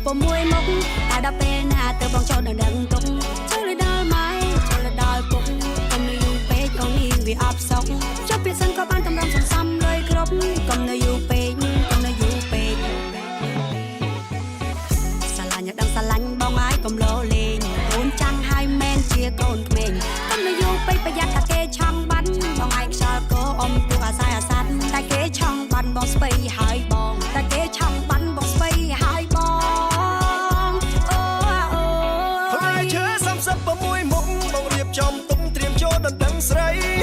6មុខតែដល់ពេលណាទៅបងចូលដល់ដឹងទុកចូលដល់ម៉ៃចូលដល់ពុកកុំនៅយូរពេកអូននេះវាអបសោកចុះពេលសិនក៏បានតម្រង់សន្សំលុយគ្រប់កុំនៅយូរពេកកុំនៅយូរពេកស្រឡាញ់ដឹងស្រឡាញ់បងហើយកុំលោលេងអូនចាំងហើយមែនជាកូនក្មេងកុំនៅយូរពេកប្រយ័ត្នថាគេឆង់បាត់បងឯងខ្យល់ក៏អមពុកអាសាយអាសាត់តែគេឆង់បាត់បងស្បៃហើយបងតែគេឆង់បាត់បងស្បៃហើយបងផ្លែឈើ36មុខបងរៀបចំទុំត្រៀមចូលដណ្ដឹងស្រី